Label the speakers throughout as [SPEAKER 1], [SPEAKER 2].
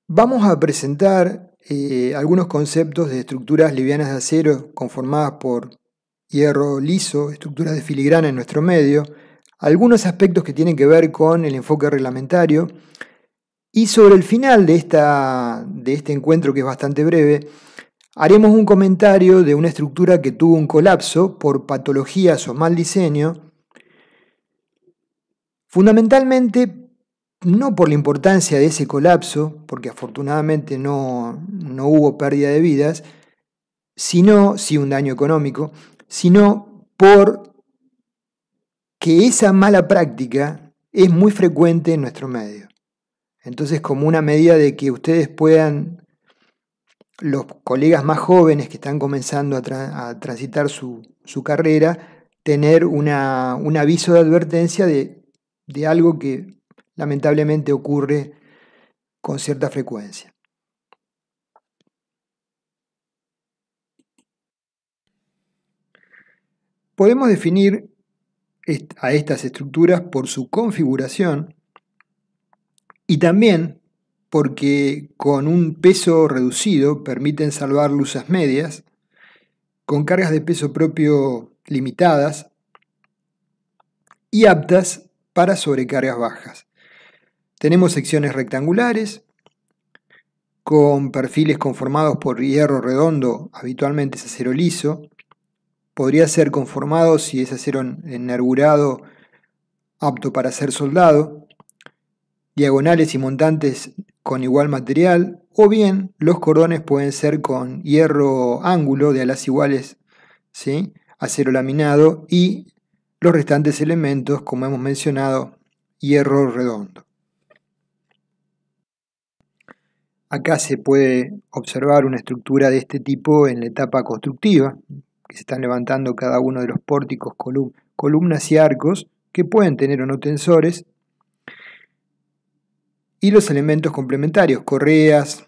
[SPEAKER 1] Vamos a presentar algunos conceptos de estructuras livianas de acero conformadas por hierro liso, estructuras de filigrana en nuestro medio, algunos aspectos que tienen que ver con el enfoque reglamentario y sobre el final de este encuentro, que es bastante breve, haremos un comentario de una estructura que tuvo un colapso por patologías o mal diseño, fundamentalmente no por la importancia de ese colapso, porque afortunadamente no hubo pérdida de vidas, sino, sí un daño económico, sino por que esa mala práctica es muy frecuente en nuestro medio. Entonces, como una medida de que ustedes puedan, los colegas más jóvenes que están comenzando a transitar su carrera, tener un aviso de advertencia de algo que lamentablemente ocurre con cierta frecuencia. Podemos definir a estas estructuras por su configuración y también porque con un peso reducido permiten salvar luzas medias, con cargas de peso propio limitadas y aptas para sobrecargas bajas. Tenemos secciones rectangulares con perfiles conformados por hierro redondo, habitualmente es acero liso. Podría ser conformado si es acero ennervurado apto para ser soldado, diagonales y montantes con igual material, o bien los cordones pueden ser con hierro ángulo de alas iguales, ¿sí? Acero laminado, y los restantes elementos, como hemos mencionado, hierro redondo. Acá se puede observar una estructura de este tipo en la etapa constructiva, que se están levantando cada uno de los pórticos, columnas y arcos, que pueden tener o no tensores, y los elementos complementarios, correas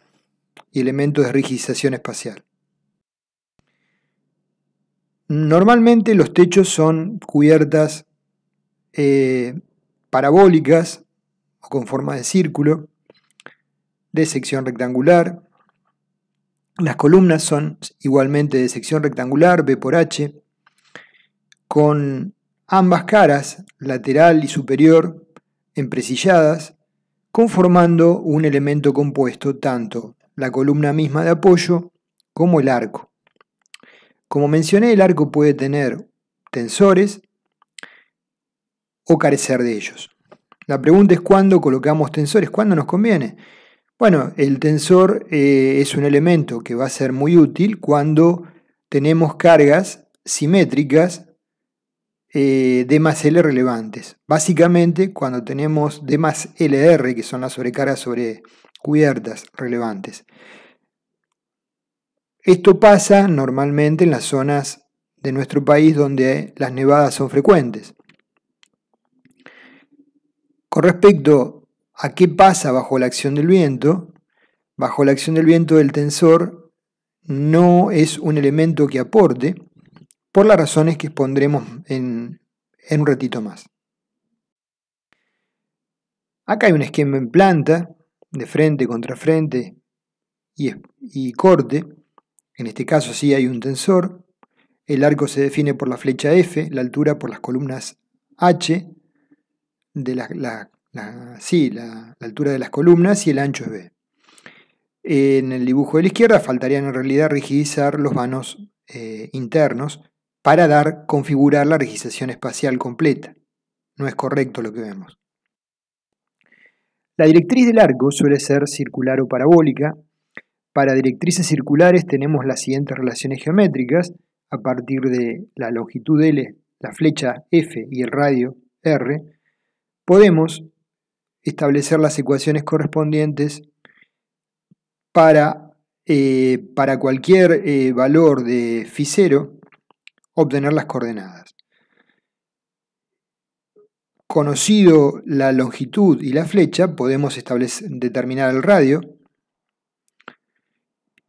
[SPEAKER 1] y elementos de rigidización espacial. Normalmente los techos son cubiertas parabólicas o con forma de círculo, de sección rectangular. Las columnas son igualmente de sección rectangular, B por H, con ambas caras, lateral y superior, empresilladas, conformando un elemento compuesto, tanto la columna misma de apoyo como el arco. Como mencioné, el arco puede tener tensores o carecer de ellos. La pregunta es cuándo colocamos tensores, cuándo nos conviene. Bueno, el tensor es un elemento que va a ser muy útil cuando tenemos cargas simétricas D más L relevantes. Básicamente cuando tenemos D más LR, que son las sobrecargas sobre cubiertas relevantes. Esto pasa normalmente en las zonas de nuestro país donde las nevadas son frecuentes. Con respecto a qué pasa bajo la acción del viento el tensor no es un elemento que aporte, por las razones que expondremos en un ratito más. Acá hay un esquema en planta, de frente contra frente y corte. En este caso sí hay un tensor. El arco se define por la flecha F, la altura por las columnas H, de la altura de las columnas, y el ancho es B. En el dibujo de la izquierda faltarían en realidad rigidizar los vanos internos para configurar la rigidización espacial completa. No es correcto lo que vemos. La directriz del arco suele ser circular o parabólica. Para directrices circulares tenemos las siguientes relaciones geométricas. A partir de la longitud L, la flecha F y el radio R, podemos establecer las ecuaciones correspondientes para cualquier valor de φ0 obtener las coordenadas. Conocido la longitud y la flecha, podemos determinar el radio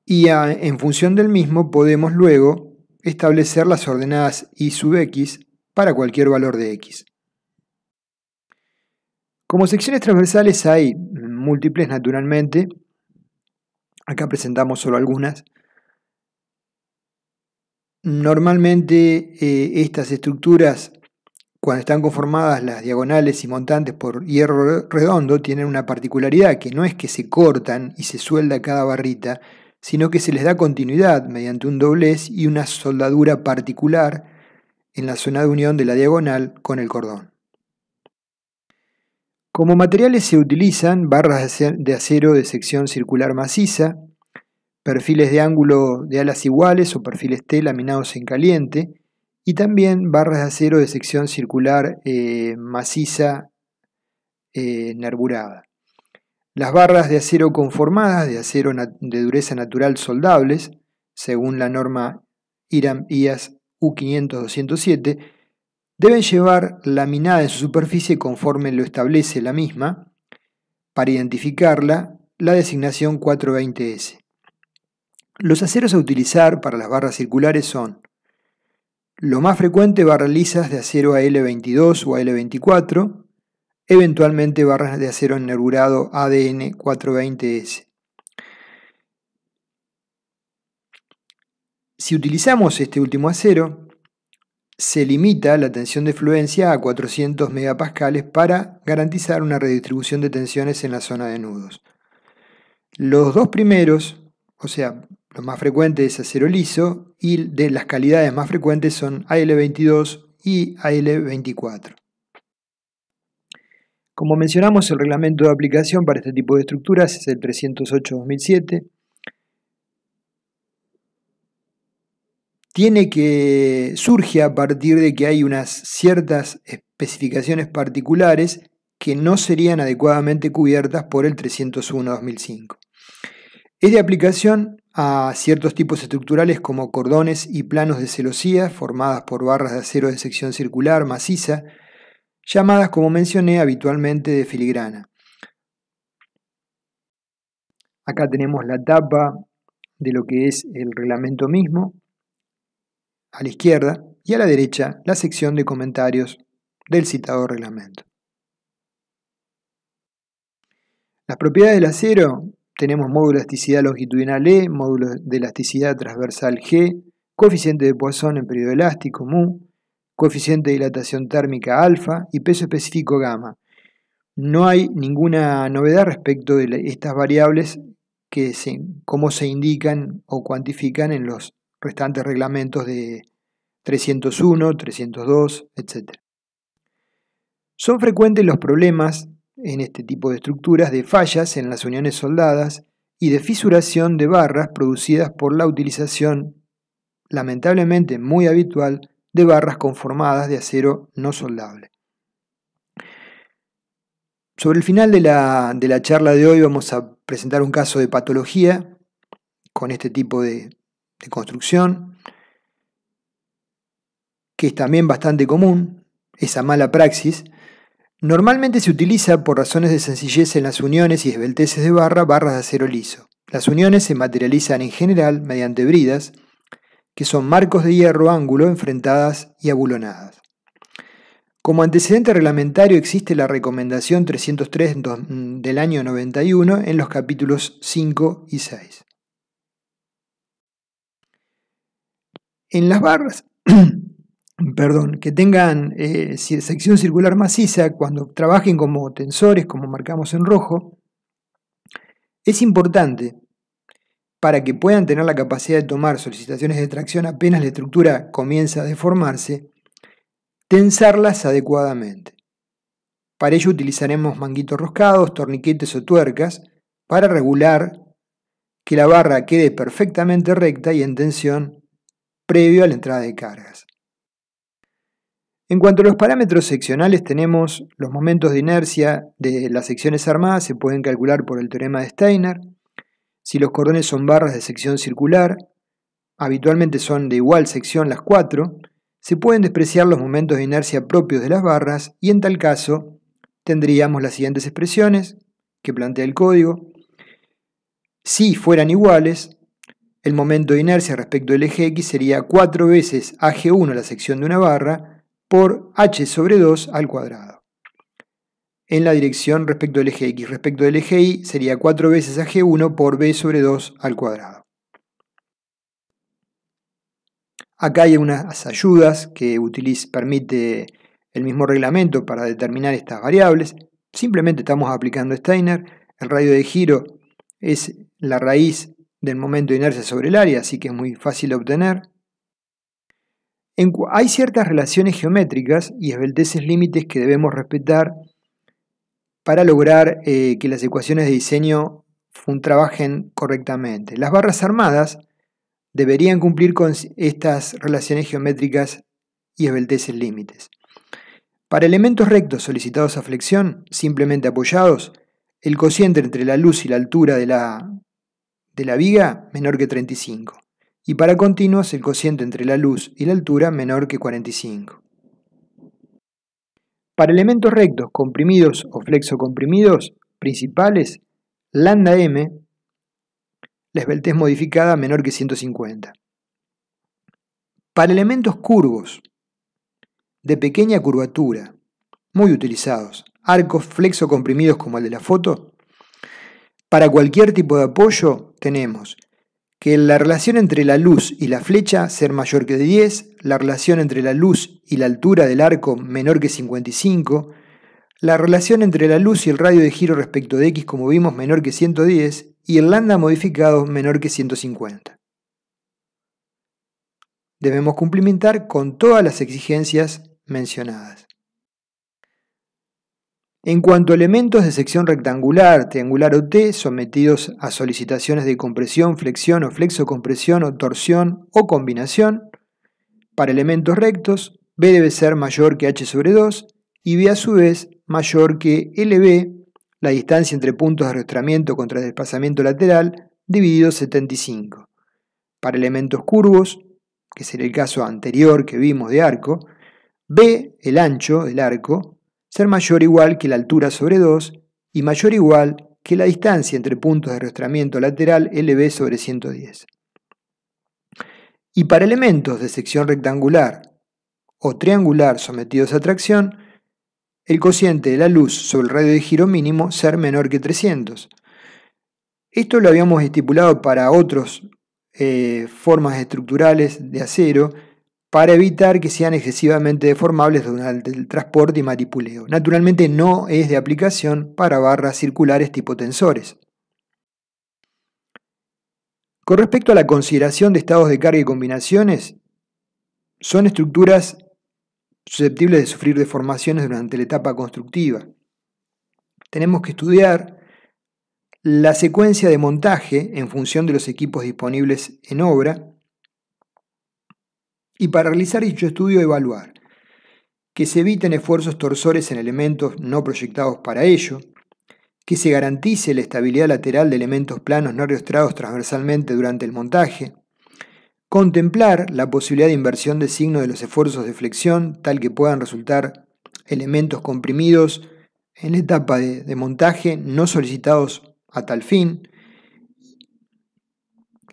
[SPEAKER 1] y en función del mismo podemos luego establecer las ordenadas y sub x para cualquier valor de x. Como secciones transversales hay múltiples naturalmente, Acá presentamos solo algunas. Normalmente estas estructuras, cuando están conformadas las diagonales y montantes por hierro redondo, tienen una particularidad, que no es que se cortan y se suelda cada barrita, sino que se les da continuidad mediante un doblez y una soldadura particular en la zona de unión de la diagonal con el cordón. Como materiales se utilizan barras de acero de sección circular maciza, perfiles de ángulo de alas iguales o perfiles T laminados en caliente, y también barras de acero de sección circular maciza nervurada. Las barras de acero conformadas, de acero de dureza natural soldables, según la norma IRAM-IAS U500-207, deben llevar laminada en su superficie conforme lo establece la misma. Para identificarla, la designación 420S. Los aceros a utilizar para las barras circulares son: lo más frecuente, barras lisas de acero AL22 o AL24, eventualmente barras de acero nervurado ADN 420S. Si utilizamos este último acero, se limita la tensión de fluencia a 400 megapascales para garantizar una redistribución de tensiones en la zona de nudos. Los dos primeros, o sea, los más frecuentes es acero liso, y de las calidades más frecuentes son AL22 y AL24. Como mencionamos, el reglamento de aplicación para este tipo de estructuras es el 308-2007. Surge a partir de que hay unas ciertas especificaciones particulares que no serían adecuadamente cubiertas por el 301-2005. Es de aplicación a ciertos tipos estructurales como cordones y planos de celosía formadas por barras de acero de sección circular maciza, llamadas, como mencioné, habitualmente de filigrana. Acá tenemos la tapa de lo que es el reglamento mismo, a la izquierda, y a la derecha la sección de comentarios del citado reglamento. Las propiedades del acero: tenemos módulo de elasticidad longitudinal E, módulo de elasticidad transversal G, coeficiente de Poisson en periodo elástico mu, coeficiente de dilatación térmica alfa y peso específico gamma. No hay ninguna novedad respecto de estas variables cómo se indican o cuantifican en los restantes reglamentos de 301, 302, etc. Son frecuentes los problemas en este tipo de estructuras de fallas en las uniones soldadas y de fisuración de barras producidas por la utilización, lamentablemente muy habitual, de barras conformadas de acero no soldable. Sobre el final de la charla de hoy vamos a presentar un caso de patología con este tipo de construcción, que es también bastante común, esa mala praxis. Normalmente se utiliza por razones de sencillez en las uniones y esbelteces de barras de acero liso. Las uniones se materializan en general mediante bridas, que son marcos de hierro ángulo enfrentadas y abulonadas. Como antecedente reglamentario existe la recomendación 303 del año 91 en los capítulos 5 y 6. En las barras que tengan sección circular maciza, cuando trabajen como tensores, como marcamos en rojo, es importante, para que puedan tener la capacidad de tomar solicitaciones de tracción apenas la estructura comienza a deformarse, tensarlas adecuadamente. Para ello utilizaremos manguitos roscados, torniquetes o tuercas para regular que la barra quede perfectamente recta y en tensión previo a la entrada de cargas. En cuanto a los parámetros seccionales, tenemos los momentos de inercia de las secciones armadas, se pueden calcular por el teorema de Steiner. Si los cordones son barras de sección circular, habitualmente son de igual sección las 4, se pueden despreciar los momentos de inercia propios de las barras y en tal caso tendríamos las siguientes expresiones que plantea el código. Si fueran iguales, el momento de inercia respecto del eje X sería 4 veces AG1, la sección de una barra, por H sobre 2 al cuadrado. en la dirección respecto del eje X. Respecto del eje Y sería 4 veces AG1 por B sobre 2 al cuadrado. Acá hay unas ayudas que permite el mismo reglamento para determinar estas variables. Simplemente estamos aplicando Steiner. El radio de giro es la raíz del momento de inercia sobre el área, así que es muy fácil de obtener. Hay ciertas relaciones geométricas y esbelteces límites que debemos respetar para lograr que las ecuaciones de diseño trabajen correctamente. Las barras armadas deberían cumplir con estas relaciones geométricas y esbelteces límites. Para elementos rectos solicitados a flexión, simplemente apoyados, el cociente entre la luz y la altura de la viga menor que 35. Y para continuos, el cociente entre la luz y la altura menor que 45. Para elementos rectos comprimidos o flexocomprimidos principales, lambda m, la esbeltez modificada menor que 150. Para elementos curvos de pequeña curvatura, muy utilizados, arcos flexocomprimidos como el de la foto, para cualquier tipo de apoyo tenemos que la relación entre la luz y la flecha ser mayor que 10, la relación entre la luz y la altura del arco menor que 55, la relación entre la luz y el radio de giro respecto de X, como vimos, menor que 110, y el lambda modificado menor que 150. Debemos cumplimentar con todas las exigencias mencionadas. En cuanto a elementos de sección rectangular, triangular o T sometidos a solicitaciones de compresión, flexión o flexocompresión o torsión o combinación, para elementos rectos, B debe ser mayor que H sobre 2 y B a su vez mayor que LB, la distancia entre puntos de arrastramiento contra el desplazamiento lateral, dividido 75. Para elementos curvos, que sería el caso anterior que vimos de arco, B, el ancho del arco, ser mayor o igual que la altura sobre 2 y mayor o igual que la distancia entre puntos de arrastramiento lateral LB sobre 110. Y para elementos de sección rectangular o triangular sometidos a tracción, el cociente de la luz sobre el radio de giro mínimo ser menor que 300. Esto lo habíamos estipulado para otras formas estructurales de acero, para evitar que sean excesivamente deformables durante el transporte y manipuleo. Naturalmente no es de aplicación para barras circulares tipo tensores. Con respecto a la consideración de estados de carga y combinaciones, son estructuras susceptibles de sufrir deformaciones durante la etapa constructiva. Tenemos que estudiar la secuencia de montaje en función de los equipos disponibles en obra, y para realizar dicho estudio evaluar que se eviten esfuerzos torsores en elementos no proyectados para ello, que se garantice la estabilidad lateral de elementos planos no arrastrados transversalmente durante el montaje, contemplar la posibilidad de inversión de signo de los esfuerzos de flexión tal que puedan resultar elementos comprimidos en la etapa de montaje no solicitados a tal fin,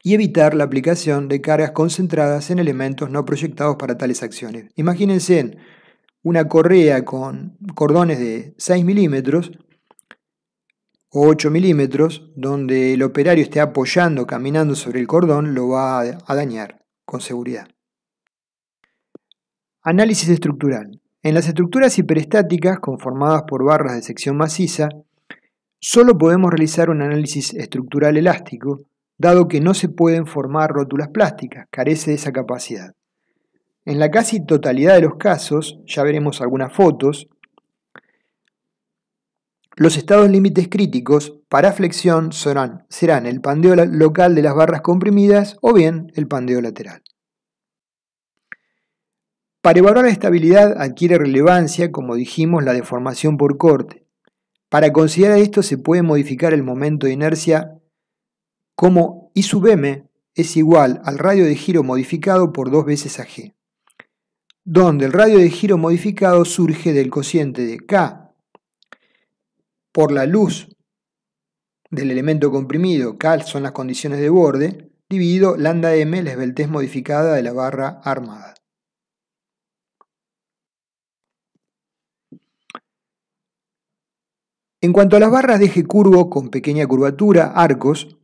[SPEAKER 1] y evitar la aplicación de cargas concentradas en elementos no proyectados para tales acciones. Imagínense una correa con cordones de 6 milímetros o 8 milímetros, donde el operario esté apoyando, caminando sobre el cordón, lo va a dañar con seguridad. Análisis estructural. En las estructuras hiperestáticas conformadas por barras de sección maciza, solo podemos realizar un análisis estructural elástico, dado que no se pueden formar rótulas plásticas, carece de esa capacidad. En la casi totalidad de los casos, ya veremos algunas fotos, los estados límites críticos para flexión serán el pandeo local de las barras comprimidas o bien el pandeo lateral. Para evaluar la estabilidad adquiere relevancia, como dijimos, la deformación por corte. Para considerar esto se puede modificar el momento de inercia como I sub m es igual al radio de giro modificado por 2 veces AG, donde el radio de giro modificado surge del cociente de K por la luz del elemento comprimido, K son las condiciones de borde, dividido lambda m, la esbeltez modificada de la barra armada. En cuanto a las barras de eje curvo con pequeña curvatura, arcos,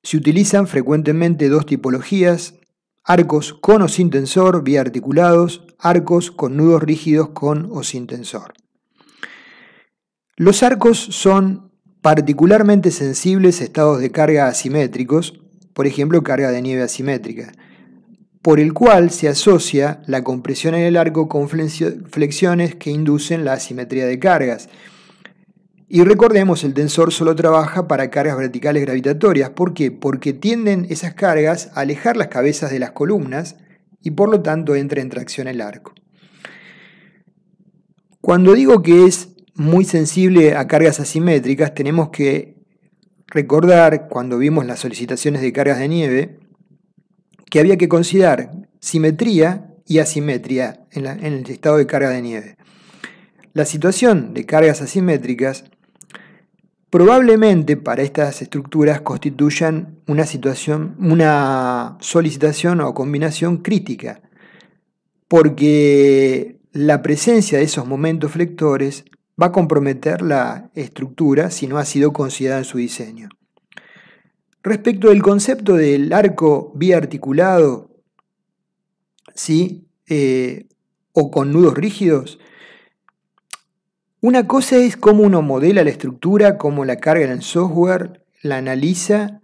[SPEAKER 1] se utilizan frecuentemente dos tipologías: arcos con o sin tensor, biarticulados, arcos con nudos rígidos con o sin tensor. Los arcos son particularmente sensibles a estados de carga asimétricos, por ejemplo carga de nieve asimétrica, por el cual se asocia la compresión en el arco con flexiones que inducen la asimetría de cargas. Y recordemos, el tensor solo trabaja para cargas verticales gravitatorias. ¿Por qué? Porque tienden esas cargas a alejar las cabezas de las columnas y por lo tanto entra en tracción el arco. Cuando digo que es muy sensible a cargas asimétricas, tenemos que recordar, cuando vimos las solicitaciones de cargas de nieve, que había que considerar simetría y asimetría en el estado de carga de nieve. La situación de cargas asimétricas probablemente para estas estructuras constituyan una solicitación o combinación crítica, porque la presencia de esos momentos flectores va a comprometer la estructura si no ha sido considerada en su diseño. Respecto del concepto del arco biarticulado, ¿sí? O con nudos rígidos, una cosa es cómo uno modela la estructura, cómo la carga en el software, la analiza,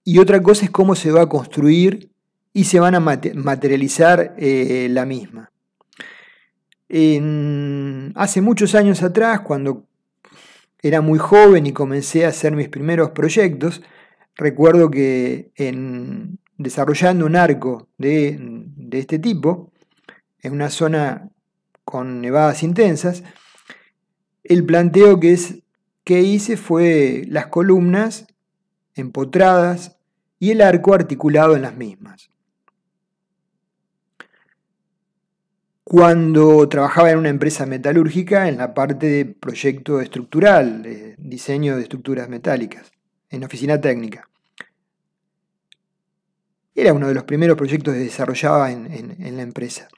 [SPEAKER 1] y otra cosa es cómo se va a construir y se van a materializar la misma. Hace muchos años atrás, cuando era muy joven y comencé a hacer mis primeros proyectos, recuerdo que desarrollando un arco de este tipo, en una zona con nevadas intensas, el planteo que hice fue las columnas empotradas y el arco articulado en las mismas. Cuando trabajaba en una empresa metalúrgica en la parte de proyecto estructural, de diseño de estructuras metálicas, en oficina técnica. Era uno de los primeros proyectos que desarrollaba en la empresa.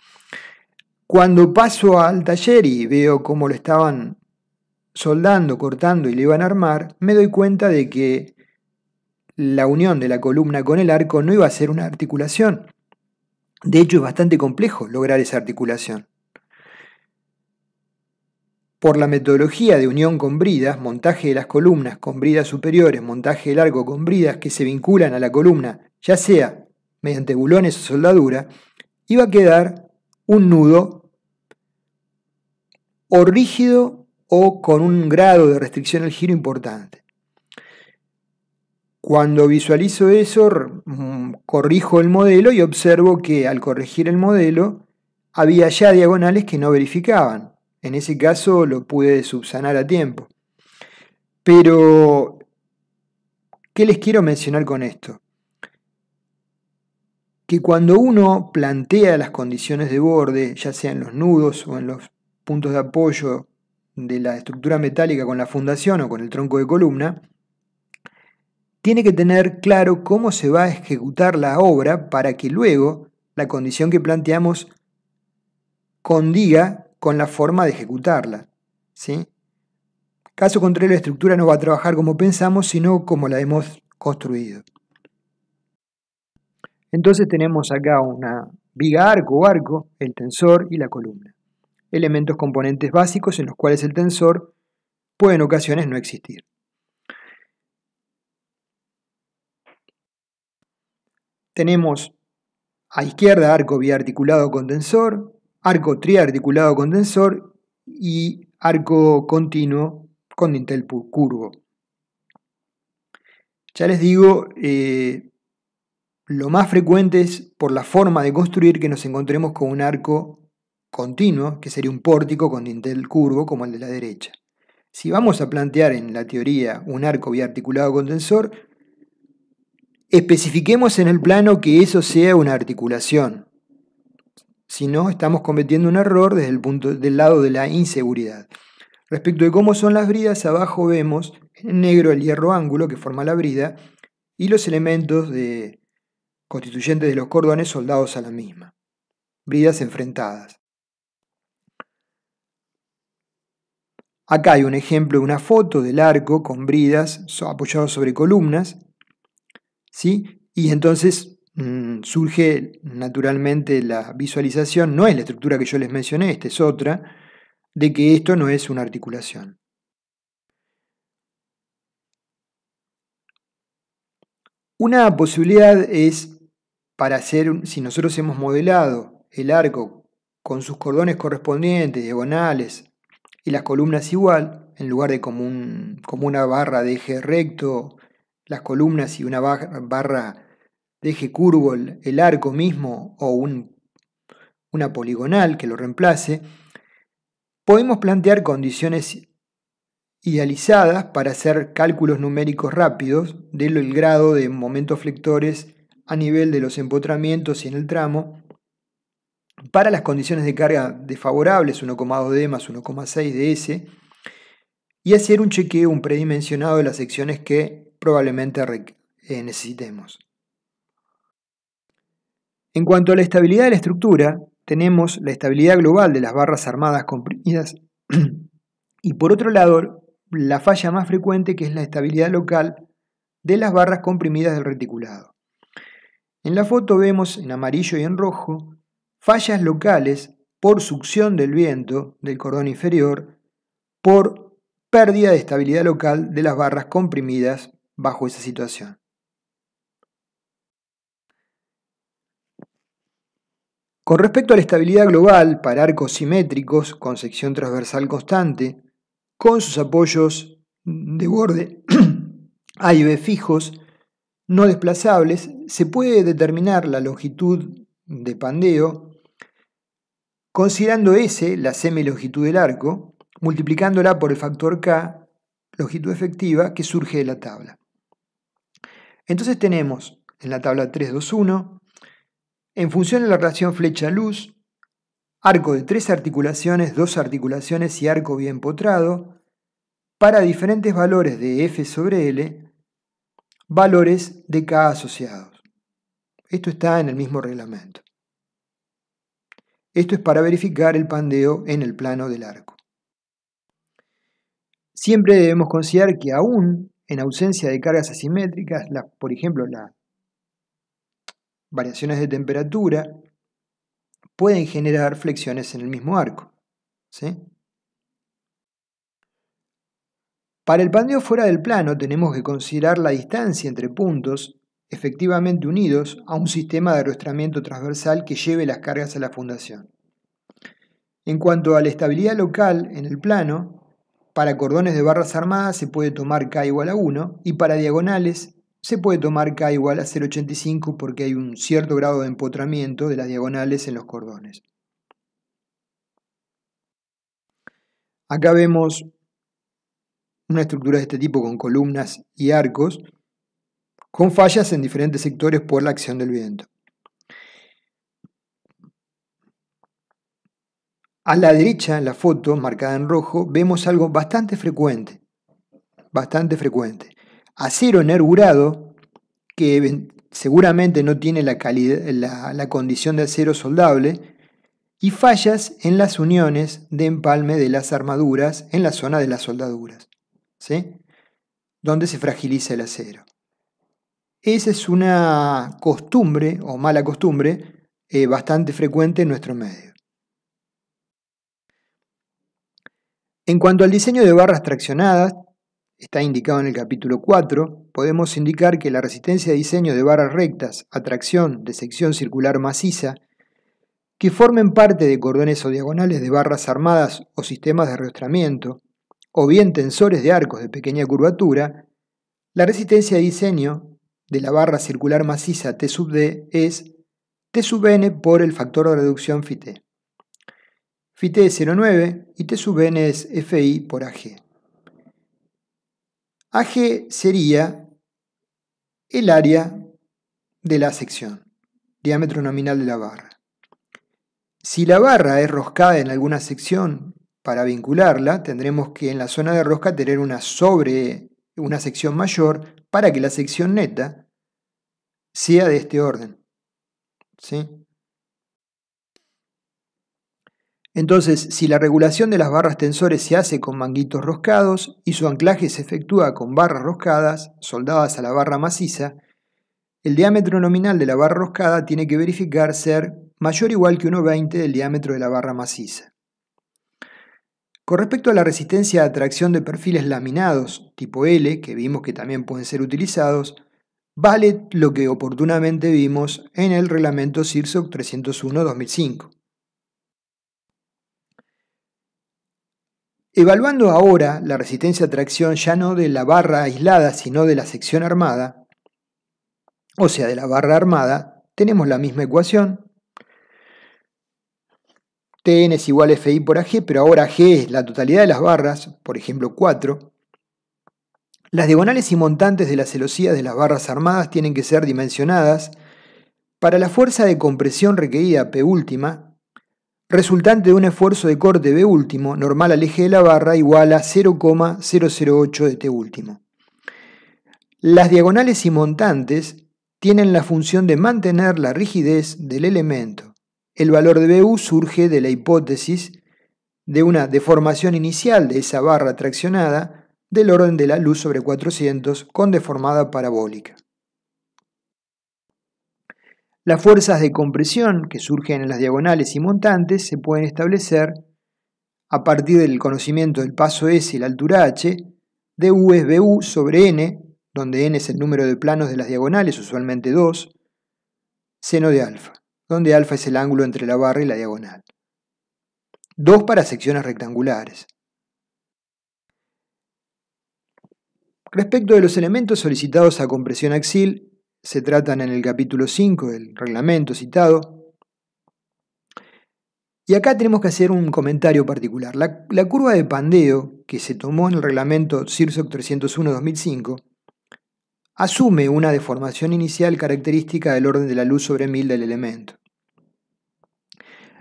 [SPEAKER 1] Cuando paso al taller y veo cómo lo estaban soldando, cortando y le iban a armar, me doy cuenta de que la unión de la columna con el arco no iba a ser una articulación. De hecho, es bastante complejo lograr esa articulación. Por la metodología de unión con bridas, montaje de las columnas con bridas superiores, montaje del arco con bridas que se vinculan a la columna, ya sea mediante bulones o soldadura, iba a quedar un nudo o rígido o con un grado de restricción al giro importante. Cuando visualizo eso, corrijo el modelo y observo que al corregir el modelo había ya diagonales que no verificaban. En ese caso lo pude subsanar a tiempo. Pero, ¿qué les quiero mencionar con esto? Que cuando uno plantea las condiciones de borde, ya sea en los nudos o en los puntos de apoyo de la estructura metálica con la fundación o con el tronco de columna, tiene que tener claro cómo se va a ejecutar la obra para que luego la condición que planteamos condiga con la forma de ejecutarla, ¿sí? Caso contrario, la estructura no va a trabajar como pensamos, sino como la hemos construido. Entonces tenemos acá una viga arco o arco, el tensor y la columna. Elementos componentes básicos en los cuales el tensor puede en ocasiones no existir. Tenemos a izquierda arco biarticulado con tensor, arco triarticulado con tensor y arco continuo con dintel curvo. Ya les digo, lo más frecuente es por la forma de construir que nos encontremos con un arco continuo, que sería un pórtico con dintel curvo como el de la derecha. Si vamos a plantear en la teoría un arco biarticulado con tensor, especifiquemos en el plano que eso sea una articulación. Si no, estamos cometiendo un error desde del lado de la inseguridad. Respecto de cómo son las bridas, abajo vemos en negro el hierro ángulo que forma la brida y los elementos constituyentes de los cordones soldados a la misma. Bridas enfrentadas. Acá hay un ejemplo de una foto del arco con bridas apoyados sobre columnas, ¿sí? Y entonces surge naturalmente la visualización, no es la estructura que yo les mencioné, esta es otra, de que esto no es una articulación. Una posibilidad es para hacer, si nosotros hemos modelado el arco con sus cordones correspondientes, diagonales, y las columnas igual, en lugar de como una barra de eje recto, las columnas y una barra de eje curvo, el arco mismo, o una poligonal que lo reemplace, podemos plantear condiciones idealizadas para hacer cálculos numéricos rápidos del grado de momentos flectores a nivel de los empotramientos y en el tramo, para las condiciones de carga desfavorables, 1,2D más 1,6 de S, y hacer un chequeo, un predimensionado de las secciones que probablemente necesitemos. En cuanto a la estabilidad de la estructura, tenemos la estabilidad global de las barras armadas comprimidas y por otro lado, la falla más frecuente, que es la estabilidad local de las barras comprimidas del reticulado. En la foto vemos en amarillo y en rojo fallas locales por succión del viento del cordón inferior, por pérdida de estabilidad local de las barras comprimidas bajo esa situación. Con respecto a la estabilidad global para arcos simétricos con sección transversal constante, con sus apoyos de borde A y B fijos, no desplazables, se puede determinar la longitud de pandeo considerando S, la semilongitud del arco, multiplicándola por el factor K, longitud efectiva, que surge de la tabla. Entonces tenemos en la tabla 321, en función de la relación flecha-luz, arco de 3 articulaciones, 2 articulaciones y arco bien potrado, para diferentes valores de F sobre L, valores de K asociados. Esto está en el mismo reglamento. Esto es para verificar el pandeo en el plano del arco. Siempre debemos considerar que aún en ausencia de cargas asimétricas, por ejemplo, las variaciones de temperatura, pueden generar flexiones en el mismo arco, ¿sí? Para el pandeo fuera del plano tenemos que considerar la distancia entre puntos efectivamente unidos a un sistema de arrastramiento transversal que lleve las cargas a la fundación. En cuanto a la estabilidad local en el plano, para cordones de barras armadas se puede tomar K igual a 1 y para diagonales se puede tomar K igual a 0,85 porque hay un cierto grado de empotramiento de las diagonales en los cordones. Acá vemos una estructura de este tipo con columnas y arcos, con fallas en diferentes sectores por la acción del viento. A la derecha, en la foto, marcada en rojo, vemos algo bastante frecuente. Acero nervurado, que seguramente no tiene la condición de acero soldable, y fallas en las uniones de empalme de las armaduras en la zona de las soldaduras, ¿sí? Donde se fragiliza el acero. Esa es una costumbre, o mala costumbre, bastante frecuente en nuestro medio. En cuanto al diseño de barras traccionadas, está indicado en el capítulo 4, podemos indicar que la resistencia de diseño de barras rectas a tracción de sección circular maciza, que formen parte de cordones o diagonales de barras armadas o sistemas de arrastramiento, o bien tensores de arcos de pequeña curvatura, la resistencia de diseño de la barra circular maciza T sub D es T sub N por el factor de reducción Φt. Φt es 0,9 y T sub N es Fi por Ag. Ag sería el área de la sección, diámetro nominal de la barra. Si la barra es roscada en alguna sección, para vincularla, tendremos que en la zona de rosca tener una sección mayor para que la sección neta sea de este orden, ¿sí? Entonces, si la regulación de las barras tensores se hace con manguitos roscados y su anclaje se efectúa con barras roscadas, soldadas a la barra maciza, el diámetro nominal de la barra roscada tiene que verificar ser mayor o igual que 1/20 del diámetro de la barra maciza. Con respecto a la resistencia a tracción de perfiles laminados tipo L, que vimos que también pueden ser utilizados, vale lo que oportunamente vimos en el reglamento SIRSOC 301-2005. Evaluando ahora la resistencia a tracción ya no de la barra aislada, sino de la sección armada, o sea, de la barra armada, tenemos la misma ecuación. Tn es igual a Fi por Ag, pero ahora G es la totalidad de las barras, por ejemplo 4. Las diagonales y montantes de las celosías de las barras armadas tienen que ser dimensionadas para la fuerza de compresión requerida P última, resultante de un esfuerzo de corte B último, normal al eje de la barra, igual a 0,008 de T último. Las diagonales y montantes tienen la función de mantener la rigidez del elemento. El valor de BU surge de la hipótesis de una deformación inicial de esa barra traccionada del orden de la luz sobre 400 con deformada parabólica. Las fuerzas de compresión que surgen en las diagonales y montantes se pueden establecer a partir del conocimiento del paso S y la altura h, de U es BU sobre N, donde N es el número de planos de las diagonales, usualmente 2, seno de alfa, donde alfa es el ángulo entre la barra y la diagonal. 2 para secciones rectangulares. Respecto de los elementos solicitados a compresión axial, se tratan en el capítulo 5 del reglamento citado. Y acá tenemos que hacer un comentario particular. La curva de pandeo que se tomó en el reglamento SIRSOC 301-2005 asume una deformación inicial característica del orden de la luz sobre 1000 del elemento.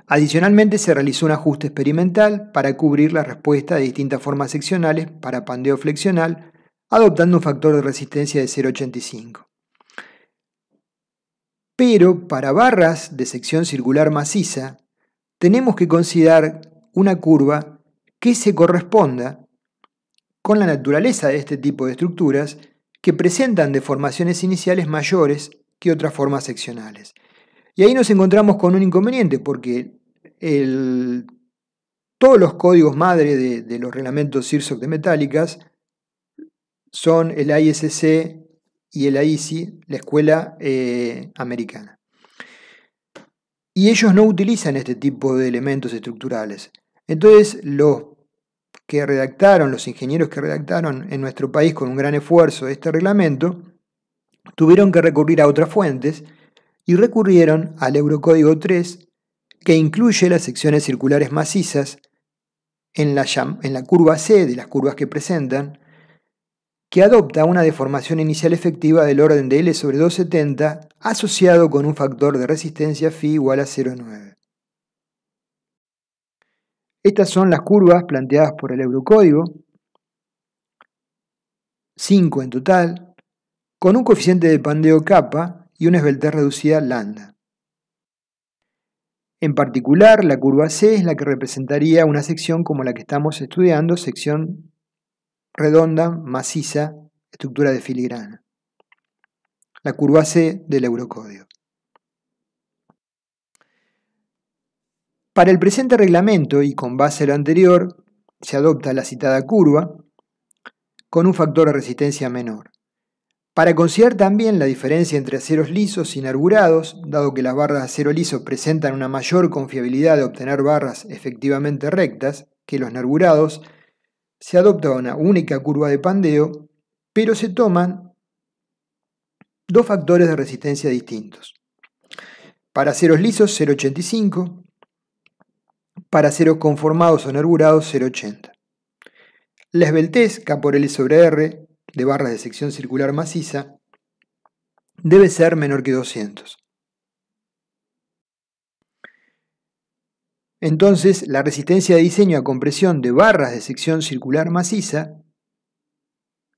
[SPEAKER 1] Adicionalmente se realizó un ajuste experimental para cubrir la respuesta de distintas formas seccionales para pandeo flexional, adoptando un factor de resistencia de 0,85. Pero para barras de sección circular maciza, tenemos que considerar una curva que se corresponda con la naturaleza de este tipo de estructuras que presentan deformaciones iniciales mayores que otras formas seccionales. Y ahí nos encontramos con un inconveniente porque todos los códigos madre de los reglamentos SIRSOC de metálicas son el ISC y el AISI, la escuela americana. Y ellos no utilizan este tipo de elementos estructurales. Entonces, los ingenieros que redactaron en nuestro país con un gran esfuerzo este reglamento, tuvieron que recurrir a otras fuentes y recurrieron al Eurocódigo 3, que incluye las secciones circulares macizas en la curva C de las curvas que presentan, que adopta una deformación inicial efectiva del orden de L sobre 270 asociado con un factor de resistencia Φ igual a 0,9. Estas son las curvas planteadas por el Eurocódigo, 5 en total, con un coeficiente de pandeo kappa y una esbeltez reducida lambda. En particular, la curva C es la que representaría una sección como la que estamos estudiando, sección redonda, maciza, estructura de filigrana. La curva C del Eurocódigo. Para el presente reglamento y con base a lo anterior, se adopta la citada curva con un factor de resistencia menor. Para considerar también la diferencia entre aceros lisos y nervurados, dado que las barras de acero liso presentan una mayor confiabilidad de obtener barras efectivamente rectas que los nervurados, se adopta una única curva de pandeo, pero se toman dos factores de resistencia distintos. Para aceros lisos 0,85, para aceros conformados o nervurados 0,80. La esbeltez K por L sobre R de barras de sección circular maciza debe ser menor que 200. Entonces, la resistencia de diseño a compresión de barras de sección circular maciza,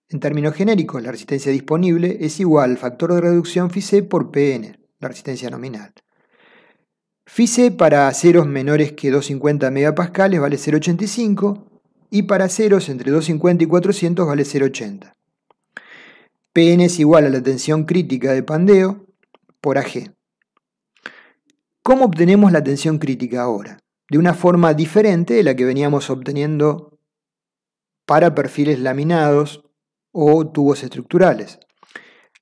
[SPEAKER 1] en términos genéricos, la resistencia disponible es igual al factor de reducción Φc por Pn, la resistencia nominal. Φc para ceros menores que 250 megapascales vale 0,85 y para ceros entre 250 y 400 vale 0,80. Pn es igual a la tensión crítica de pandeo por Ag. ¿Cómo obtenemos la tensión crítica ahora? De una forma diferente de la que veníamos obteniendo para perfiles laminados o tubos estructurales.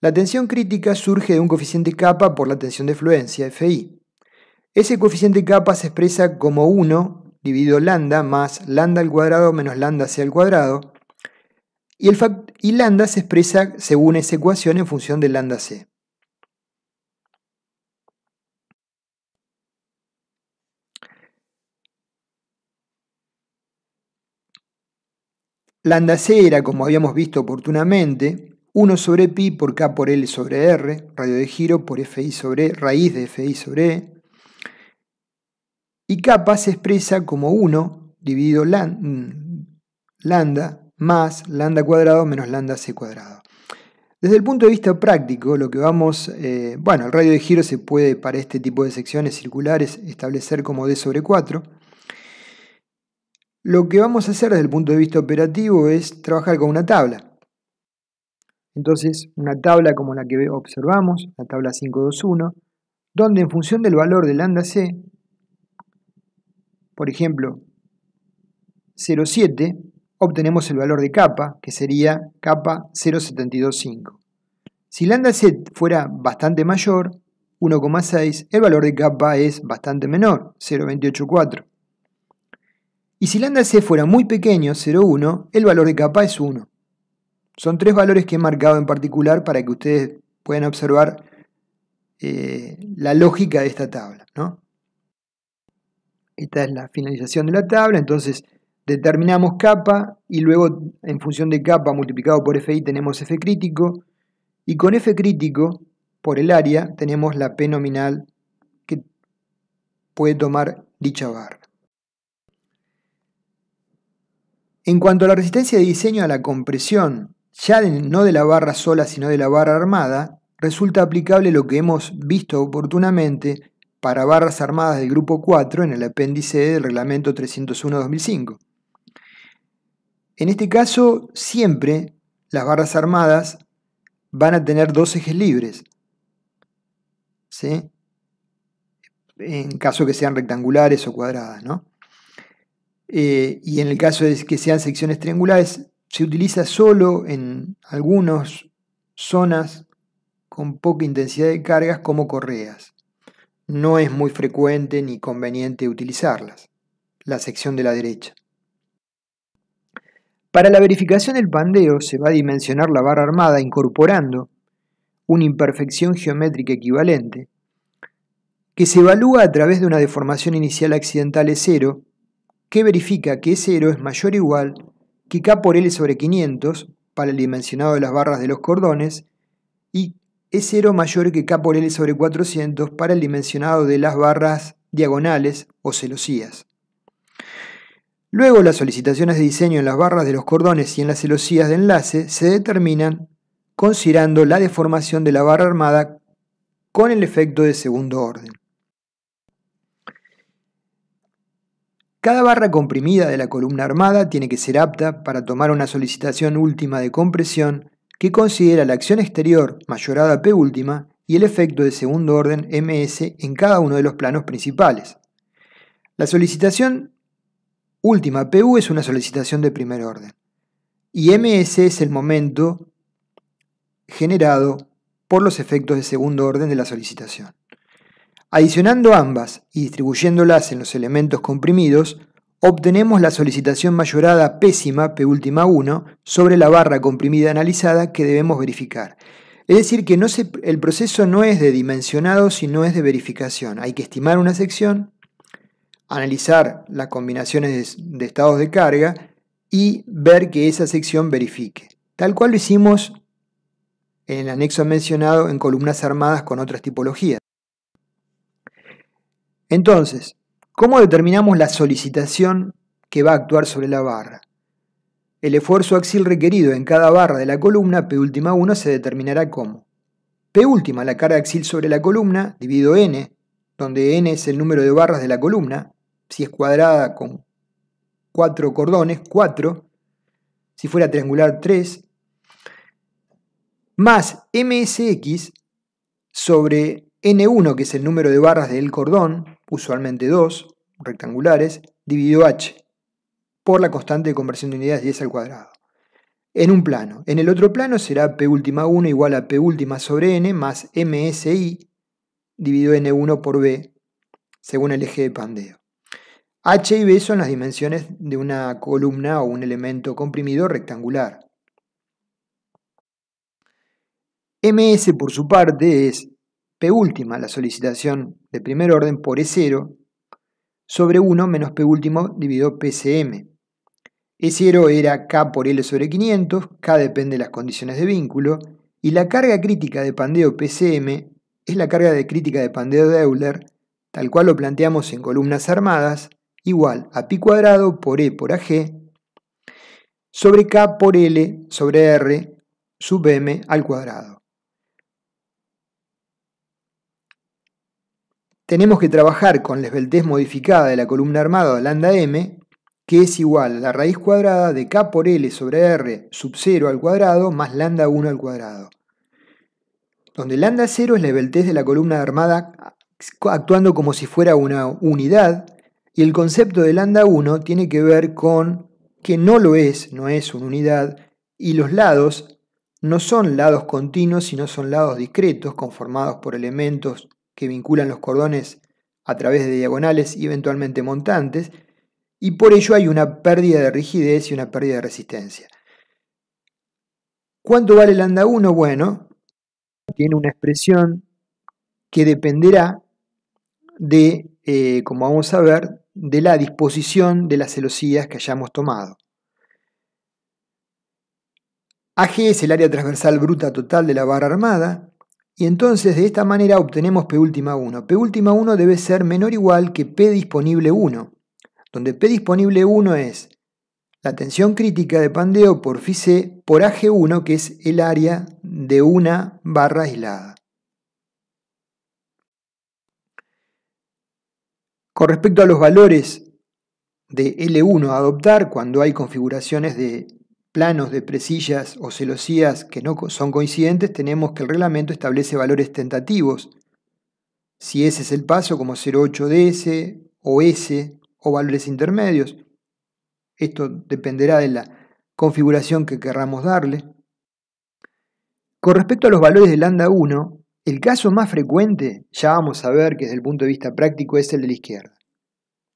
[SPEAKER 1] La tensión crítica surge de un coeficiente kappa por la tensión de fluencia, Fi. Ese coeficiente kappa se expresa como 1 dividido lambda más lambda al cuadrado menos lambda c al cuadrado, y lambda se expresa según esa ecuación en función de lambda c. Lambda c era, como habíamos visto oportunamente, 1 sobre pi por k por L sobre R, radio de giro por Fi sobre raíz de Fi sobre E, y kappa se expresa como 1 dividido lambda más lambda cuadrado menos lambda c cuadrado. Desde el punto de vista práctico, lo que vamos, el radio de giro se puede para este tipo de secciones circulares establecer como d sobre 4. Lo que vamos a hacer desde el punto de vista operativo es trabajar con una tabla. Entonces, una tabla como la que observamos, la tabla 521, donde en función del valor de lambda c, por ejemplo, 0,7, obtenemos el valor de kappa, que sería kappa 0,725. Si lambda c fuera bastante mayor, 1,6, el valor de kappa es bastante menor, 0,284. Y si lambda c fuera muy pequeño, 0,1, el valor de kappa es 1. Son tres valores que he marcado en particular para que ustedes puedan observar la lógica de esta tabla, ¿no? Esta es la finalización de la tabla, entonces determinamos kappa y luego en función de kappa multiplicado por Fi tenemos F crítico, y con F crítico por el área tenemos la P nominal que puede tomar dicha barra. En cuanto a la resistencia de diseño a la compresión, ya no de la barra sola sino de la barra armada, resulta aplicable lo que hemos visto oportunamente para barras armadas del grupo 4 en el apéndice del reglamento 301-2005. En este caso, siempre las barras armadas van a tener dos ejes libres, ¿sí? En caso que sean rectangulares o cuadradas, ¿no? Y en el caso de que sean secciones triangulares, se utiliza solo en algunas zonas con poca intensidad de cargas como correas. No es muy frecuente ni conveniente utilizarlas. La sección de la derecha. Para la verificación del pandeo se va a dimensionar la barra armada incorporando una imperfección geométrica equivalente que se evalúa a través de una deformación inicial accidental E0 que verifica que E0 es mayor o igual que K por L sobre 500 para el dimensionado de las barras de los cordones y E0 mayor que K por L sobre 400 para el dimensionado de las barras diagonales o celosías. Luego las solicitaciones de diseño en las barras de los cordones y en las celosías de enlace se determinan considerando la deformación de la barra armada con el efecto de segundo orden. Cada barra comprimida de la columna armada tiene que ser apta para tomar una solicitación última de compresión que considera la acción exterior mayorada P última y el efecto de segundo orden MS en cada uno de los planos principales. La solicitación última PU es una solicitación de primer orden y MS es el momento generado por los efectos de segundo orden de la solicitación. Adicionando ambas y distribuyéndolas en los elementos comprimidos, obtenemos la solicitación mayorada pésima P última 1 sobre la barra comprimida analizada que debemos verificar. Es decir, que el proceso no es de dimensionado, sino es de verificación. Hay que estimar una sección, analizar las combinaciones de estados de carga y ver que esa sección verifique. Tal cual lo hicimos en el anexo mencionado en columnas armadas con otras tipologías. Entonces, ¿cómo determinamos la solicitación que va a actuar sobre la barra? El esfuerzo axil requerido en cada barra de la columna P última 1 se determinará como P última, la carga axil sobre la columna, dividido N, donde n es el número de barras de la columna, si es cuadrada con 4 cordones, 4, si fuera triangular 3, más MSX sobre N1, que es el número de barras del cordón, usualmente 2, rectangulares, dividido H, por la constante de conversión de unidades 10 al cuadrado. En un plano. En el otro plano será P última 1 igual a P última sobre N más MSI dividido N1 por B, según el eje de pandeo. H y B son las dimensiones de una columna o un elemento comprimido rectangular. MS, por su parte, es P última, la solicitación de primer orden, por E0, sobre 1 menos P último dividido PCM. E0 era K por L sobre 500, K depende de las condiciones de vínculo, y la carga crítica de pandeo PCM es la carga de crítica de pandeo de Euler, tal cual lo planteamos en columnas armadas, igual a pi cuadrado por E por AG, sobre K por L sobre R sub M al cuadrado. Tenemos que trabajar con la esbeltez modificada de la columna armada lambda M, que es igual a la raíz cuadrada de K por L sobre R sub 0 al cuadrado más lambda 1 al cuadrado, donde lambda 0 es la esbeltez de la columna armada actuando como si fuera una unidad, y el concepto de lambda 1 tiene que ver con que no es una unidad, y los lados no son lados continuos, sino son lados discretos, conformados por elementos que vinculan los cordones a través de diagonales y eventualmente montantes, y por ello hay una pérdida de rigidez y una pérdida de resistencia. ¿Cuánto vale lambda 1? Bueno, tiene una expresión que dependerá de, como vamos a ver, de la disposición de las celosías que hayamos tomado. AG es el área transversal bruta total de la barra armada, y entonces de esta manera obtenemos P última 1. P última 1 debe ser menor o igual que P disponible 1, donde P disponible 1 es la tensión crítica de pandeo por Φ C por AG1, que es el área de una barra aislada. Con respecto a los valores de L1 a adoptar cuando hay configuraciones de planos de presillas o celosías que no son coincidentes, tenemos que el reglamento establece valores tentativos. Si ese es el paso, como 0,8 ds o S, o valores intermedios. Esto dependerá de la configuración que querramos darle. Con respecto a los valores de lambda 1, el caso más frecuente, ya vamos a ver que desde el punto de vista práctico, es el de la izquierda.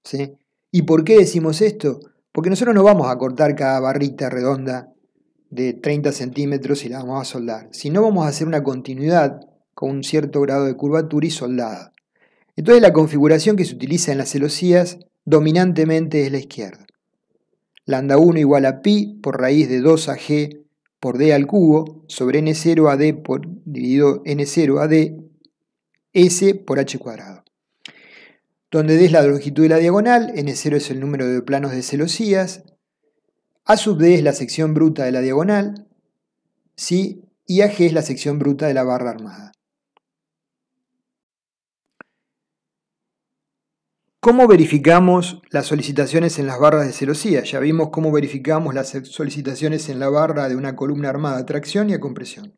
[SPEAKER 1] ¿Sí? ¿Y por qué decimos esto? Porque nosotros no vamos a cortar cada barrita redonda de 30 centímetros y la vamos a soldar, sino vamos a hacer una continuidad con un cierto grado de curvatura y soldada. Entonces la configuración que se utiliza en las celosías dominantemente es la izquierda. Lambda 1 igual a pi por raíz de 2ag por d al cubo sobre n0 a d por dividido n0 a d s por h cuadrado. Donde d es la longitud de la diagonal, n0 es el número de planos de celosías, a sub d es la sección bruta de la diagonal, ¿sí? Y ag es la sección bruta de la barra armada. ¿Cómo verificamos las solicitaciones en las barras de celosías? Ya vimos cómo verificamos las solicitaciones en la barra de una columna armada a tracción y a compresión.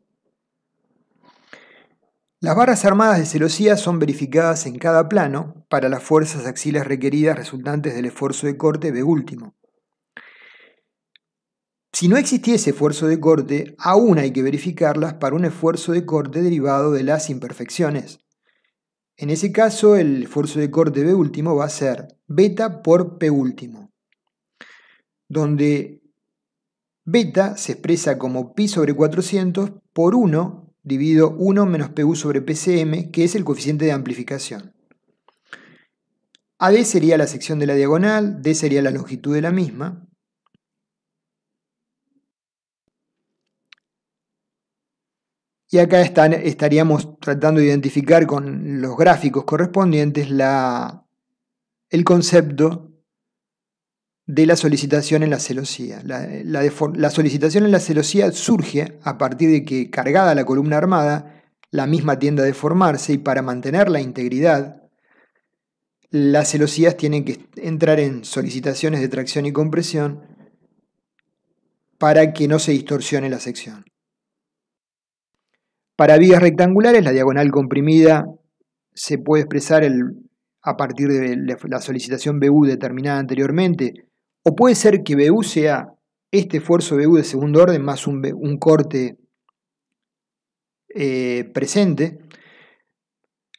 [SPEAKER 1] Las barras armadas de celosías son verificadas en cada plano para las fuerzas axiales requeridas resultantes del esfuerzo de corte B último. Si no existiese esfuerzo de corte, aún hay que verificarlas para un esfuerzo de corte derivado de las imperfecciones. En ese caso, el esfuerzo de corte B último va a ser beta por P último, donde beta se expresa como pi sobre 400 por 1 dividido 1 menos PU sobre PCM, que es el coeficiente de amplificación. AD sería la sección de la diagonal, D sería la longitud de la misma. Y acá estaríamos tratando de identificar con los gráficos correspondientes el concepto de la solicitación en la celosía. La solicitación en la celosía surge a partir de que, cargada la columna armada, la misma tiende a deformarse y para mantener la integridad las celosías tienen que entrar en solicitaciones de tracción y compresión para que no se distorsione la sección. Para vigas rectangulares, la diagonal comprimida se puede expresar a partir de la solicitación BU determinada anteriormente, o puede ser que BU sea este esfuerzo BU de segundo orden más un corte presente.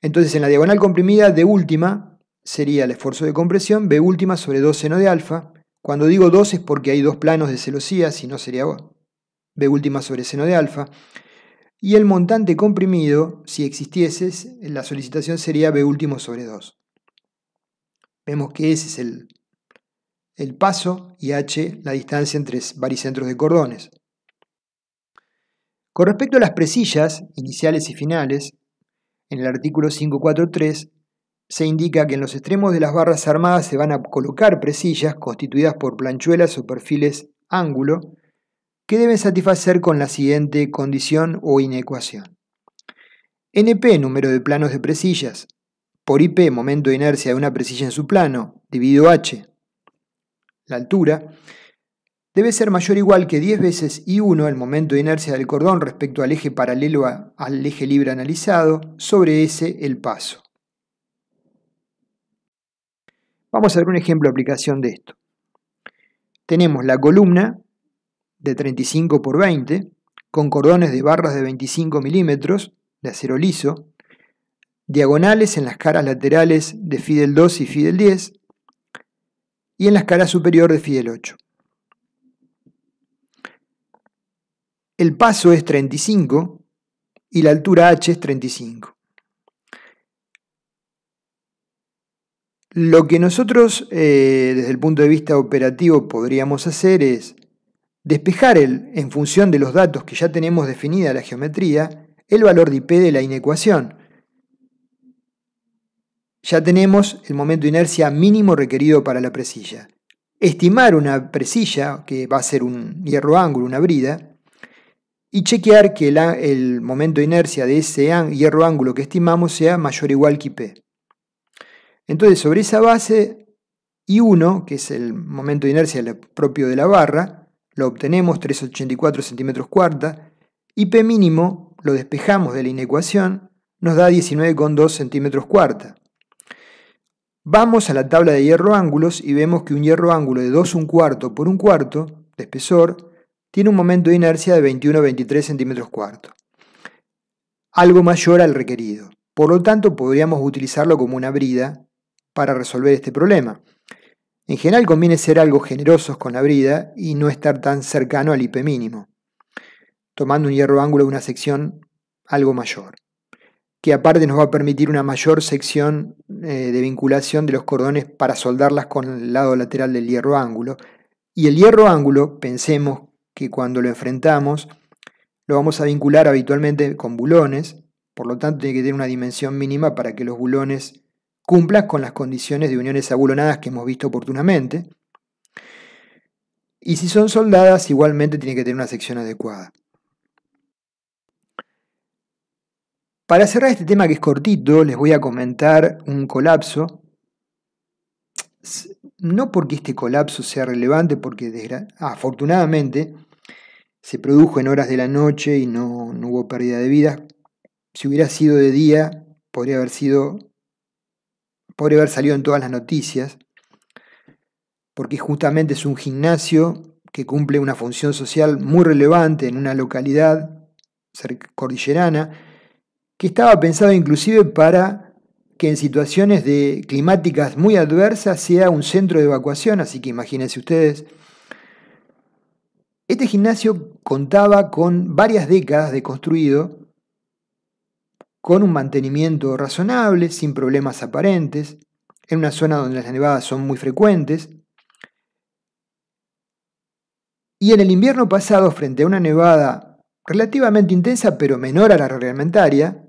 [SPEAKER 1] Entonces, en la diagonal comprimida, D última sería el esfuerzo de compresión, B última sobre 2 seno de alfa. Cuando digo 2 es porque hay dos planos de celosía, si no sería B última sobre seno de alfa. Y el montante comprimido, si existiese, la solicitación sería B último sobre 2. Vemos que ese es el paso y H la distancia entre baricentros de cordones. Con respecto a las presillas iniciales y finales, en el artículo 543 se indica que en los extremos de las barras armadas se van a colocar presillas constituidas por planchuelas o perfiles ángulo que deben satisfacer con la siguiente condición o inecuación. NP, número de planos de presillas, por IP, momento de inercia de una presilla en su plano, dividido H, la altura, debe ser mayor o igual que 10 veces I1, el momento de inercia del cordón respecto al eje paralelo al eje libre analizado, sobre S, el paso. Vamos a ver un ejemplo de aplicación de esto. Tenemos la columna de 35 por 20, con cordones de barras de 25 milímetros de acero liso, diagonales en las caras laterales de Fidel 2 y Fidel 10, y en las caras superior de Fidel 8. El paso es 35 y la altura H es 35. Lo que nosotros desde el punto de vista operativo podríamos hacer es despejar en función de los datos que ya tenemos definida la geometría, el valor de IP de la inecuación. Ya tenemos el momento de inercia mínimo requerido para la presilla. Estimar una presilla, que va a ser un hierro ángulo, una brida, y chequear que el momento de inercia de ese hierro ángulo que estimamos sea mayor o igual que IP. Entonces, sobre esa base, I1, que es el momento de inercia propio de la barra, lo obtenemos 3,84 centímetros cuarta, y P mínimo lo despejamos de la inecuación, nos da 19,2 centímetros cuarta. Vamos a la tabla de hierro ángulos y vemos que un hierro ángulo de 2,1/4 por 1/4 de espesor tiene un momento de inercia de 21,23 centímetros cuarto, algo mayor al requerido. Por lo tanto, podríamos utilizarlo como una brida para resolver este problema. En general conviene ser algo generosos con la brida y no estar tan cercano al IP mínimo, tomando un hierro ángulo de una sección algo mayor, que aparte nos va a permitir una mayor sección de vinculación de los cordones para soldarlas con el lado lateral del hierro ángulo. Y el hierro ángulo, pensemos que cuando lo enfrentamos, lo vamos a vincular habitualmente con bulones, por lo tanto tiene que tener una dimensión mínima para que los bulones cumplan con las condiciones de uniones abulonadas que hemos visto oportunamente. Y si son soldadas, igualmente tiene que tener una sección adecuada. Para cerrar este tema que es cortito, les voy a comentar un colapso. No porque este colapso sea relevante, porque afortunadamente se produjo en horas de la noche y no hubo pérdida de vida. Si hubiera sido de día, podría haber salido en todas las noticias, porque justamente es un gimnasio que cumple una función social muy relevante en una localidad cordillerana, que estaba pensado inclusive para que en situaciones climáticas muy adversas sea un centro de evacuación, así que imagínense ustedes. Este gimnasio contaba con varias décadas de construido, con un mantenimiento razonable, sin problemas aparentes, en una zona donde las nevadas son muy frecuentes. Y en el invierno pasado, frente a una nevada relativamente intensa, pero menor a la reglamentaria,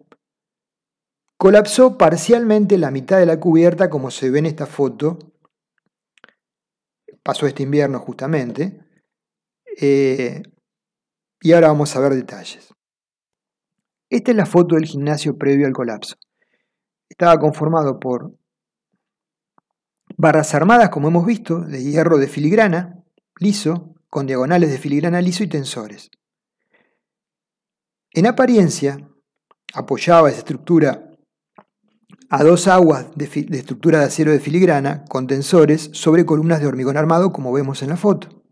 [SPEAKER 1] colapsó parcialmente la mitad de la cubierta, como se ve en esta foto. Pasó este invierno justamente. Y ahora vamos a ver detalles. Esta es la foto del gimnasio previo al colapso. Estaba conformado por Barras armadas, como hemos visto, de hierro de filigrana liso, con diagonales de filigrana liso y tensores. En apariencia, apoyaba esa estructura a dos aguas de estructura de acero de filigrana con tensores sobre columnas de hormigón armado, como vemos en la foto.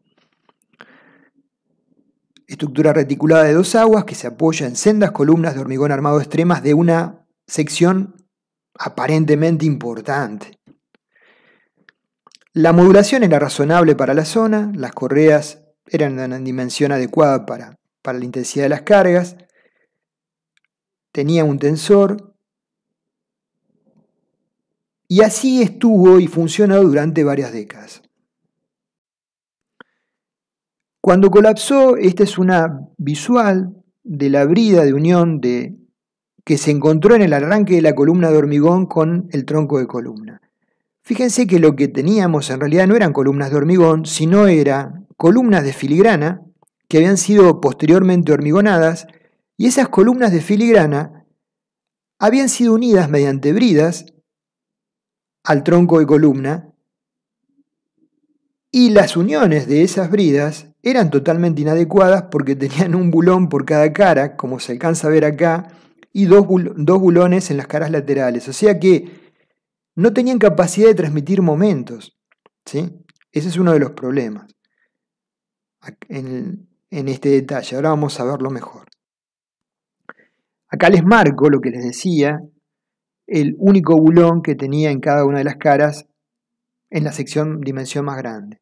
[SPEAKER 1] Estructura reticulada de dos aguas que se apoya en sendas columnas de hormigón armado extremas de una sección aparentemente importante. La modulación era razonable para la zona, las correas eran de una dimensión adecuada para la intensidad de las cargas, tenía un tensor, y así estuvo y funcionó durante varias décadas. Cuando colapsó, esta es una visual de la brida de unión que se encontró en el arranque de la columna de hormigón con el tronco de columna. Fíjense que lo que teníamos en realidad no eran columnas de hormigón, sino eran columnas de filigrana que habían sido posteriormente hormigonadas, y esas columnas de filigrana habían sido unidas mediante bridas al tronco de columna, y las uniones de esas bridas eran totalmente inadecuadas porque tenían un bulón por cada cara, como se alcanza a ver acá, y dos bulones en las caras laterales, o sea que no tenían capacidad de transmitir momentos, ¿sí? Ese es uno de los problemas en este detalle. Ahora vamos a verlo mejor. Acá les marco lo que les decía, el único bulón que tenía en cada una de las caras en la sección dimensión más grande.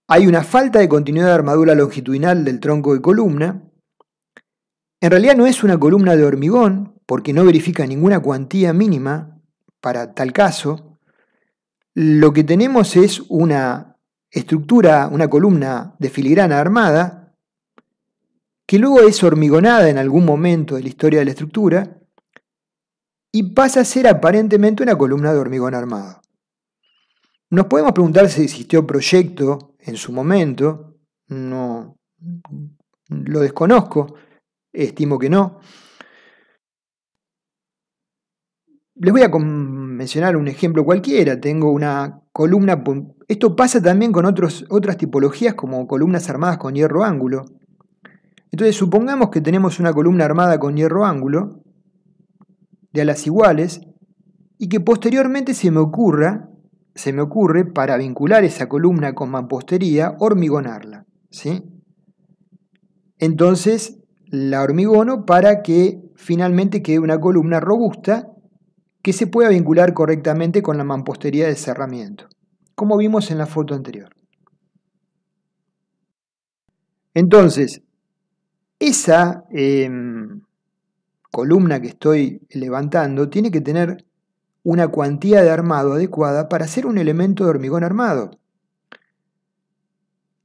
[SPEAKER 1] Hay una falta de continuidad de armadura longitudinal del tronco de columna. En realidad no es una columna de hormigón, porque no verifica ninguna cuantía mínima para tal caso. Lo que tenemos es una estructura, una columna de filigrana armada, que luego es hormigonada en algún momento de la historia de la estructura, y pasa a ser aparentemente una columna de hormigón armado. Nos podemos preguntar si existió proyecto en su momento, no lo desconozco, estimo que no. Les voy a mencionar un ejemplo cualquiera. Tengo una columna, esto pasa también con otras tipologías como columnas armadas con hierro ángulo. Entonces supongamos que tenemos una columna armada con hierro ángulo de alas iguales y que posteriormente se me ocurre para vincular esa columna con mampostería hormigonarla, ¿sí? Entonces la hormigono para que finalmente quede una columna robusta que se pueda vincular correctamente con la mampostería de cerramiento, como vimos en la foto anterior. Entonces, esa columna que estoy levantando tiene que tener una cuantía de armado adecuada para ser un elemento de hormigón armado.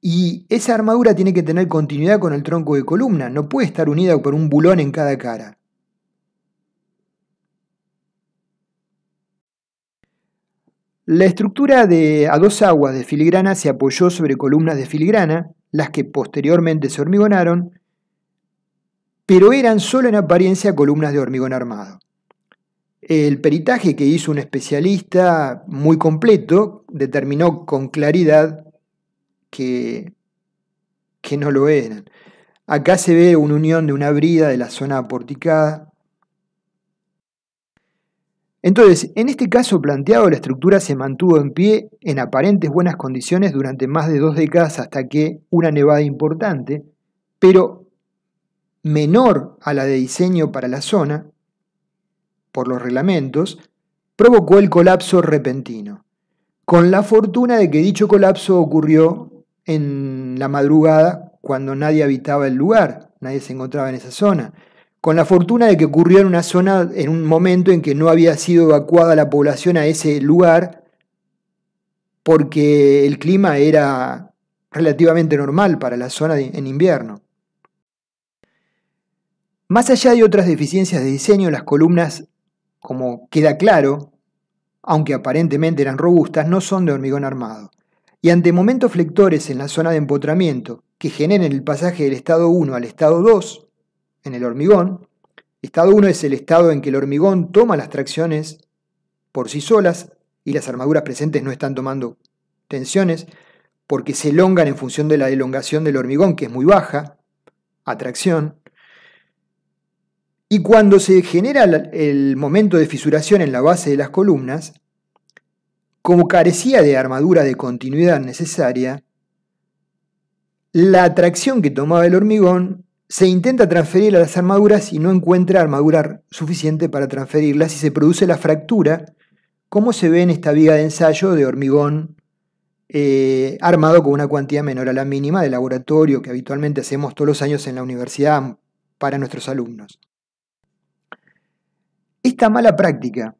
[SPEAKER 1] Y esa armadura tiene que tener continuidad con el tronco de columna, no puede estar unida por un bulón en cada cara. La estructura a dos aguas de filigrana se apoyó sobre columnas de filigrana, las que posteriormente se hormigonaron, pero eran solo en apariencia columnas de hormigón armado. El peritaje que hizo un especialista muy completo determinó con claridad que no lo eran. Acá se ve una unión de una brida de la zona aporticada. Entonces, en este caso planteado, la estructura se mantuvo en pie en aparentes buenas condiciones durante más de 2 décadas hasta que una nevada importante, pero menor a la de diseño para la zona, por los reglamentos, provocó el colapso repentino, con la fortuna de que dicho colapso ocurrió en la madrugada cuando nadie habitaba el lugar, nadie se encontraba en esa zona, con la fortuna de que ocurrió en una zona en un momento en que no había sido evacuada la población a ese lugar porque el clima era relativamente normal para la zona en invierno. Más allá de otras deficiencias de diseño, las columnas, como queda claro, aunque aparentemente eran robustas, no son de hormigón armado. Y ante momentos flectores en la zona de empotramiento que generen el pasaje del estado 1 al estado 2 en el hormigón, estado 1 es el estado en que el hormigón toma las tracciones por sí solas y las armaduras presentes no están tomando tensiones porque se elongan en función de la elongación del hormigón, que es muy baja, atracción. Y cuando se genera el momento de fisuración en la base de las columnas, como carecía de armadura de continuidad necesaria, la atracción que tomaba el hormigón se intenta transferir a las armaduras y no encuentra armadura suficiente para transferirlas y se produce la fractura, como se ve en esta viga de ensayo de hormigón armado con una cuantía menor a la mínima de laboratorio que habitualmente hacemos todos los años en la universidad para nuestros alumnos. Esta mala práctica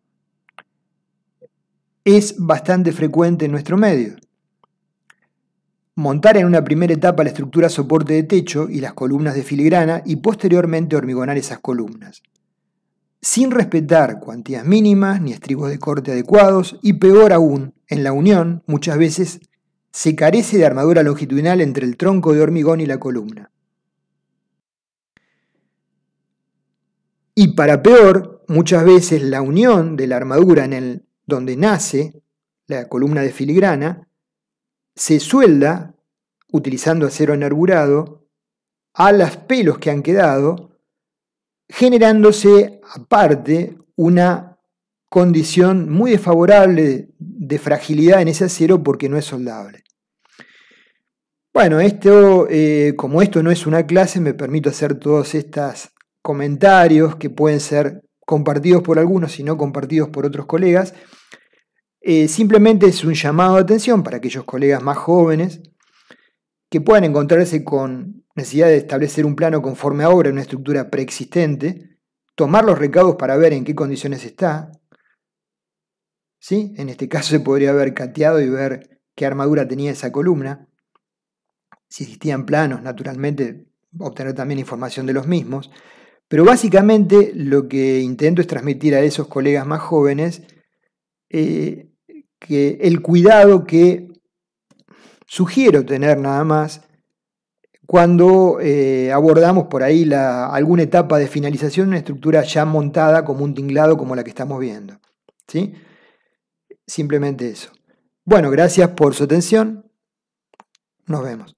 [SPEAKER 1] es bastante frecuente en nuestro medio. Montar en una primera etapa la estructura soporte de techo y las columnas de filigrana y posteriormente hormigonar esas columnas, sin respetar cuantías mínimas ni estribos de corte adecuados y peor aún, en la unión muchas veces se carece de armadura longitudinal entre el tronco de hormigón y la columna. Y para peor, muchas veces la unión de la armadura en donde nace la columna de filigrana se suelda, utilizando acero enarburado, a los pelos que han quedado, generándose aparte una condición muy desfavorable de fragilidad en ese acero porque no es soldable. Bueno, como esto no es una clase, me permito hacer todos estos comentarios que pueden ser compartidos por algunos y no compartidos por otros colegas. Simplemente es un llamado de atención para aquellos colegas más jóvenes que puedan encontrarse con necesidad de establecer un plano conforme a obra en una estructura preexistente, tomar los recaudos para ver en qué condiciones está. ¿Sí? En este caso se podría haber cateado y ver qué armadura tenía esa columna. Si existían planos, naturalmente, obtener también información de los mismos. Pero básicamente lo que intento es transmitir a esos colegas más jóvenes que el cuidado que sugiero tener nada más cuando abordamos por ahí alguna etapa de finalización de una estructura ya montada como un tinglado como la que estamos viendo. ¿Sí? Simplemente eso. Bueno, gracias por su atención. Nos vemos.